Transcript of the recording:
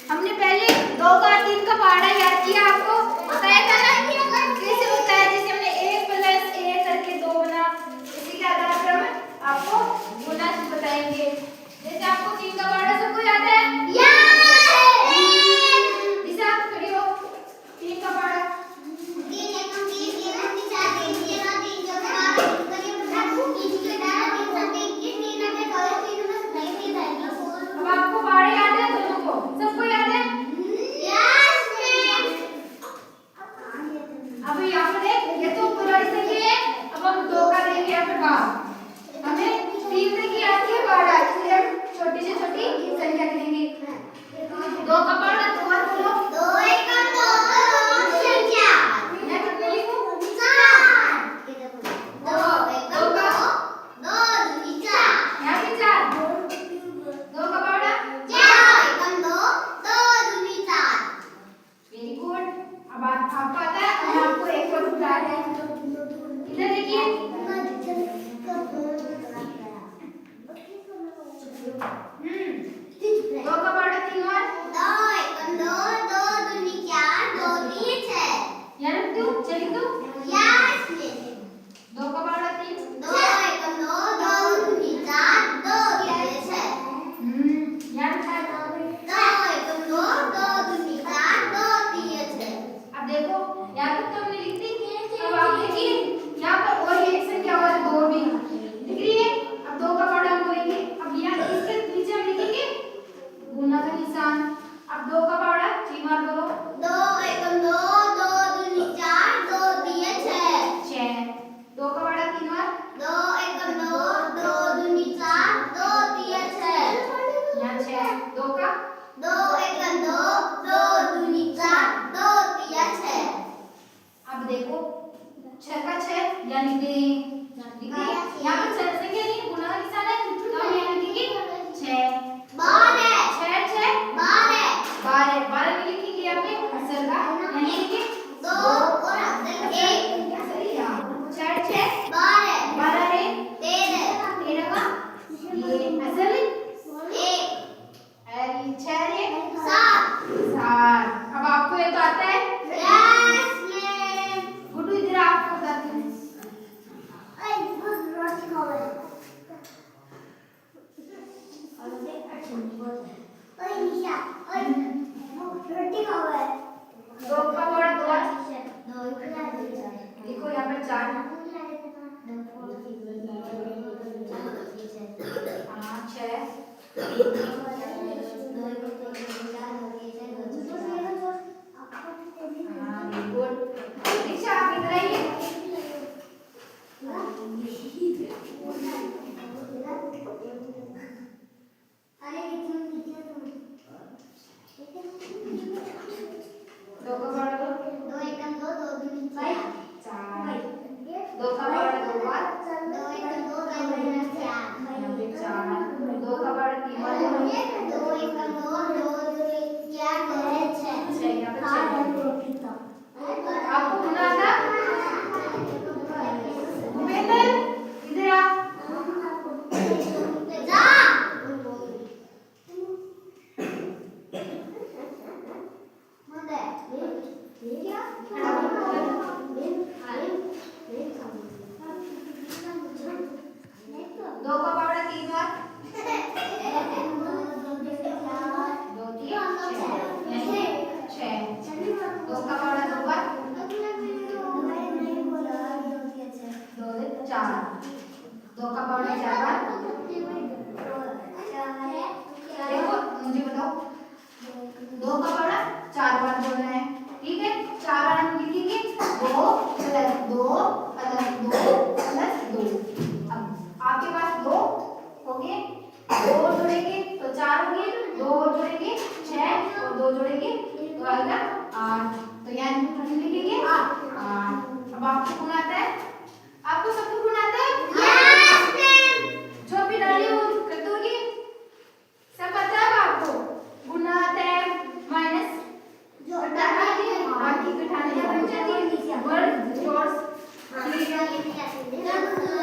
हमने पहले 2 का 3 का पहाड़ा याद किया, आपको बताया था ना कैसे होता है। जैसे हमने 1 + 1 करके 2 बना, इसी के आधार पर हम आपको गुना बताएंगे। जैसे आपको 3 का पहाड़ा सबको याद है? दिशा खड़ी हो। 3 का पहाड़ा आपको पहाड़े याद है? दोनों को सबको याद है? अब यहाँ पर देख, ये तो पूरा संख्या है। अब हम 2 का देंगे यहाँ पे भाग। हमें 3 तक की आती है पहाड़ा, इसलिए हम छोटी से छोटी संख्या करेंगे। 2 का पहाड़ा 2 बार बोलो। 2 1 2 संख्या। मैं कितने लिखूं? 4। 2 1 2 का 2 2 4। यहाँ पे 4। 2 का पहाड़ा 4 1 2 2 2 4। Very good. अब आपको आता है। अब आपको एक और उदाहरण है, इधर देखिए। 2 का पहाड़ा 3 और 2 1 2 2 2 4 2 3 6। यहाँ रख दूं? चलिए तो 2 का पहाड़ा 3 2 1 2 2 2 4 2 3 6। यहाँ रखा है 2 1 2 2 2 4 2 3 6। अब देखो यहाँ तक तो हमने लिख दी। अब आप देखिए यहाँ पर और एक संख्या और 2 भी दिख रही है। अब 2 का पहाड़ा हम बोलेंगे। अब यहाँ इसके नीचे हम लिखेंगे गुना का निशान। अब 2 का पहाड़ा 3 बार बोलो। 2 1 2 2 2 4 2 3 6। 2 का पहाड़ा 3 बार। 2 1 2 2 2 4 2 3 6। यहाँ 6। 2 का 2 1 2 2 2 4 2 3 6। अब देखो 6 का 6 यानी कि यहाँ पर संख्या नहीं, गुना का निशान है, तो हम यहाँ लिखेंगे 6 12 6 6 12 12 12 में लिखेंगे यहाँ पे अक्षर का, यानी लिखेंगे 2 और अक्षर 1 सही है। 6 6 12 12 रे 13 13 का ये अक्षर 1 अरे 6 रे 7 7। अब आपको ये तो आता है? Yes ma'am. गुड्डू इधर आपको बताती हूँ। रोटी खाओ। ओए निशा ओए रोटी खाओ। 2 का पहाड़ा 2 देखो यहाँ पर 4 5 6 4 बार बोलना है, ठीक है। 4 बार हम लिखेंगे 2 + 2